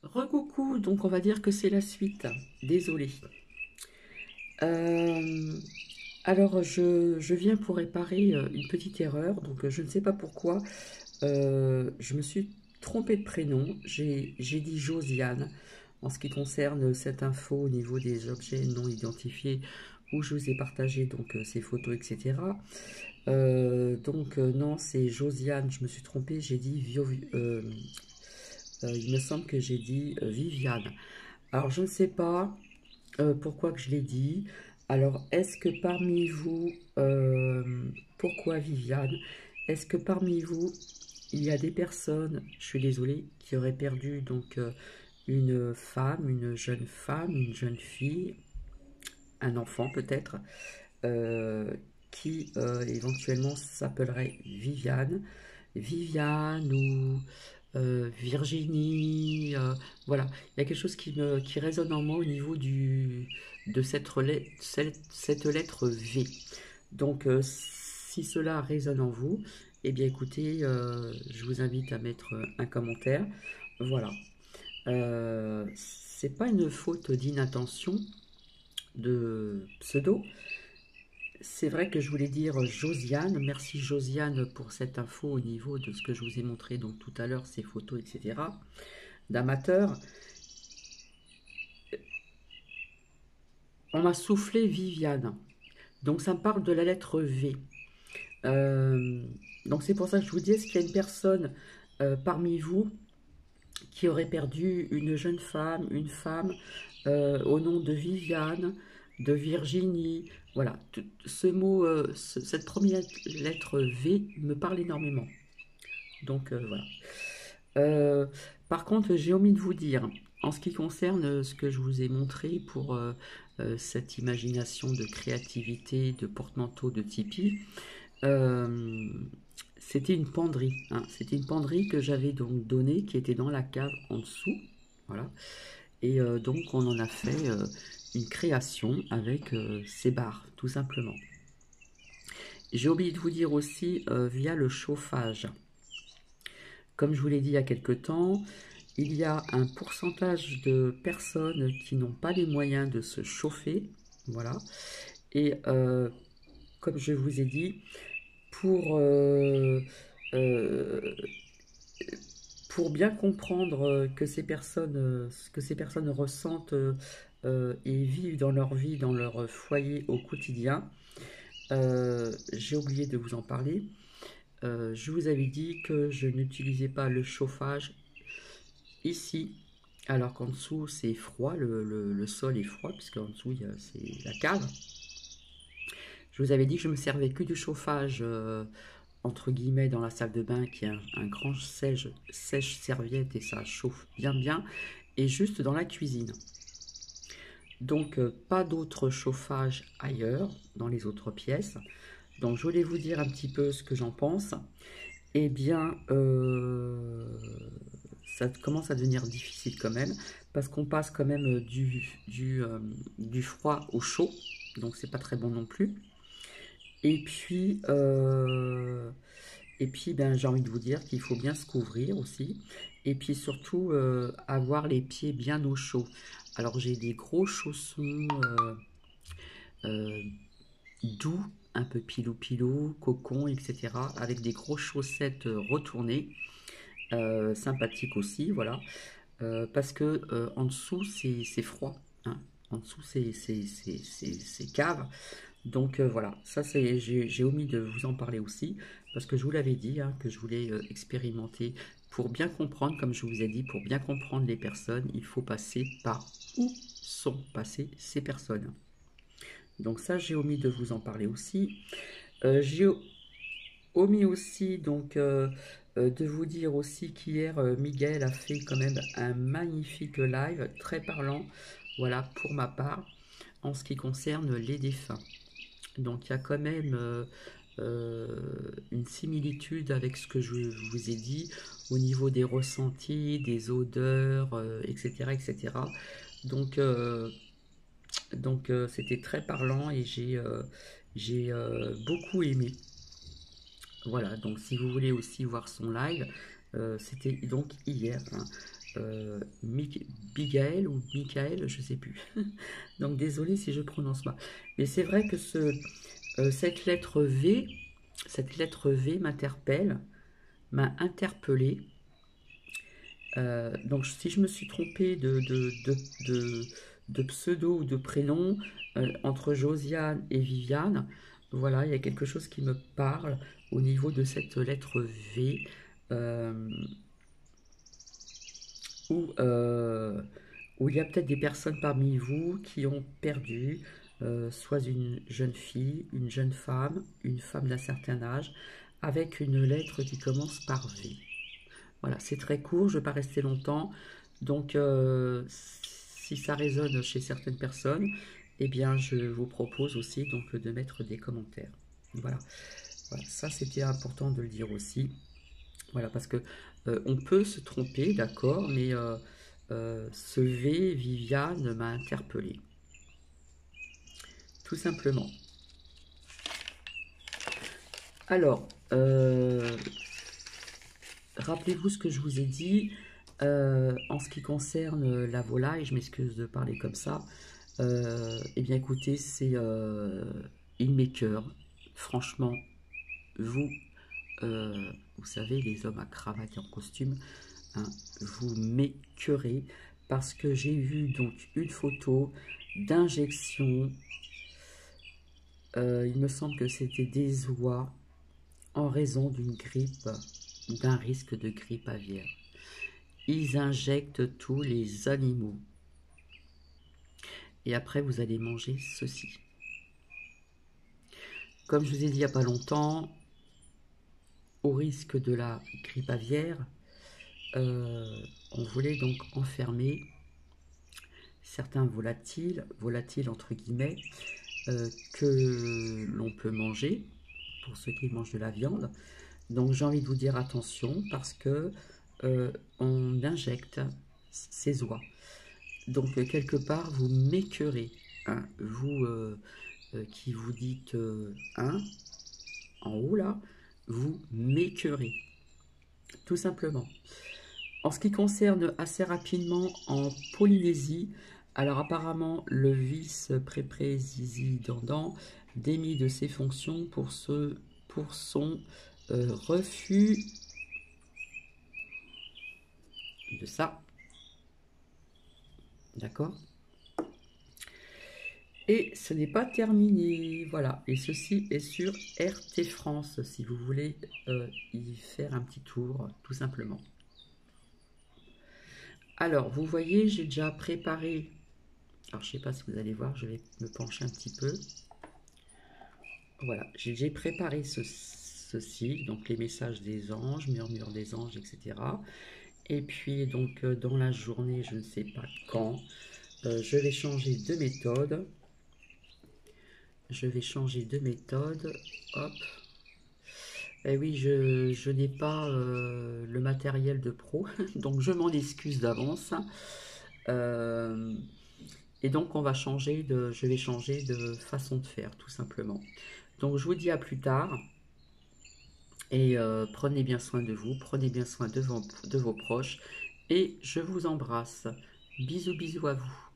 Recoucou, donc on va dire que c'est la suite. Désolée. Euh, alors je viens pour réparer une petite erreur. Donc je ne sais pas pourquoi. Je me suis trompée de prénom. J'ai dit Josiane en ce qui concerne cette info au niveau des objets non identifiés où je vous ai partagé donc ces photos, etc. Non, c'est Josiane. Je me suis trompée. J'ai dit il me semble que j'ai dit Viviane. Alors, je ne sais pas pourquoi que je l'ai dit. Alors, est-ce que parmi vous, pourquoi Viviane? Est-ce que parmi vous, il y a des personnes, je suis désolée, qui auraient perdu donc une jeune fille, un enfant peut-être, euh, qui éventuellement s'appellerait Viviane ou Virginie, voilà, il y a quelque chose qui résonne en moi au niveau de cette lettre V. Donc, si cela résonne en vous, eh bien écoutez, je vous invite à mettre un commentaire. Voilà. C'est pas une faute d'inattention, de pseudo. C'est vrai que je voulais dire Josiane. Merci Josiane pour cette info au niveau de ce que je vous ai montré donc tout à l'heure, ces photos, etc. d'amateurs. On m'a soufflé Viviane. Donc ça me parle de la lettre V. Euh, donc c'est pour ça que je vous dis, est-ce qu'il y a une personne parmi vous qui aurait perdu une jeune femme, une femme au nom de Viviane, de Virginie? Voilà, ce mot, cette première lettre V me parle énormément. Donc voilà. Euh, Par contre, j'ai omis de vous dire, en ce qui concerne ce que je vous ai montré pour cette imagination de créativité, de porte-manteau de Tipeee, euh, c'était une penderie, hein. C'était une penderie que j'avais donc donnée, qui était dans la cave en dessous. Voilà. Et donc, on en a fait une création avec ces barres, tout simplement. J'ai oublié de vous dire aussi via le chauffage. Comme je vous l'ai dit il y a quelque temps, il y a un pourcentage de personnes qui n'ont pas les moyens de se chauffer. Voilà. Et comme je vous ai dit, pour, euh, euh, pour bien comprendre ce que ces personnes ressentent et vivent dans leur vie, dans leur foyer au quotidien, j'ai oublié de vous en parler. Je vous avais dit que je n'utilisais pas le chauffage ici, alors qu'en dessous c'est froid, le sol est froid, puisqu'en dessous c'est la cave. Je vous avais dit que je me servais que du chauffage entre guillemets dans la salle de bain qui est un grand sèche-serviette et ça chauffe bien bien, et juste dans la cuisine. Donc pas d'autre chauffage ailleurs, dans les autres pièces. Donc je voulais vous dire un petit peu ce que j'en pense. Eh bien, ça commence à devenir difficile quand même, parce qu'on passe quand même du froid au chaud, donc c'est pas très bon non plus. Et puis, euh, et puis ben, j'ai envie de vous dire qu'il faut bien se couvrir aussi, et puis surtout avoir les pieds bien au chaud. Alors j'ai des gros chaussons euh, doux, un peu pilou-pilou, cocon, etc., avec des grosses chaussettes retournées sympathique aussi, voilà. Parce que en dessous c'est froid, hein. En dessous c'est cave. Donc voilà, ça c'est j'ai omis de vous en parler aussi parce que je vous l'avais dit hein, que je voulais expérimenter pour bien comprendre, comme je vous ai dit, pour bien comprendre les personnes, il faut passer par où sont passées ces personnes. Donc ça j'ai omis de vous en parler aussi. J'ai omis aussi donc de vous dire aussi qu'hier Miguel a fait quand même un magnifique live très parlant, voilà pour ma part en ce qui concerne les défunts. Donc il y a quand même une similitude avec ce que je vous ai dit au niveau des ressentis, des odeurs, etc., etc. Donc c'était très parlant et j'ai beaucoup aimé. Voilà, donc si vous voulez aussi voir son live, c'était donc hier, hein. Bigaël ou Michael, je sais plus. Donc désolé si je prononce mal. Mais c'est vrai que cette lettre V m'interpelle, m'a interpellé. Donc si je me suis trompée de pseudo ou de prénom entre Josiane et Viviane, voilà, il y a quelque chose qui me parle au niveau de cette lettre V. euh, où, où il y a peut-être des personnes parmi vous qui ont perdu soit une jeune fille, une jeune femme, une femme d'un certain âge, avec une lettre qui commence par V. Voilà, c'est très court, je ne vais pas rester longtemps. Donc, si ça résonne chez certaines personnes, eh bien, je vous propose aussi donc de mettre des commentaires. Voilà, voilà, ça c'était important de le dire aussi. Voilà, parce que on peut se tromper, d'accord, mais ce V, Viviane, m'a interpellé. Tout simplement. Alors, rappelez-vous ce que je vous ai dit en ce qui concerne la volaille, je m'excuse de parler comme ça. Eh bien, écoutez, c'est il m'écoeure. Franchement, vous, vous savez, les hommes à cravate et en costume, hein, vous m'écœurez parce que j'ai vu donc une photo d'injection. Il me semble que c'était des oies en raison d'une grippe, d'un risque de grippe aviaire. Ils injectent tous les animaux. Et après, vous allez manger ceci. Comme je vous ai dit il n'y a pas longtemps, au risque de la grippe aviaire, on voulait donc enfermer certains volatiles entre guillemets, que l'on peut manger, pour ceux qui mangent de la viande. Donc j'ai envie de vous dire attention, parce que on injecte ces oies. Donc quelque part, vous m'écœurez, hein, vous qui vous dites en haut là, vous m'écœurez, tout simplement. En ce qui concerne assez rapidement en Polynésie, alors apparemment le vice-préfet Zizi Dandan démis de ses fonctions pour son refus de ça. D'accord? Et ce n'est pas terminé, voilà. Et ceci est sur RT France, si vous voulez y faire un petit tour, tout simplement. Alors, vous voyez, j'ai déjà préparé. Alors, je ne sais pas si vous allez voir, je vais me pencher un petit peu. Voilà, j'ai préparé ceci, donc les messages des anges, murmure des anges, etc. Et puis, donc, dans la journée, je ne sais pas quand, je vais changer de méthode. Je vais changer de méthode. Hop. Eh oui, je n'ai pas le matériel de pro, donc je m'en excuse d'avance. Et donc, je vais changer de façon de faire, tout simplement. Donc, je vous dis à plus tard. Et prenez bien soin de vous, prenez bien soin de vos proches. Et je vous embrasse. Bisous, bisous à vous.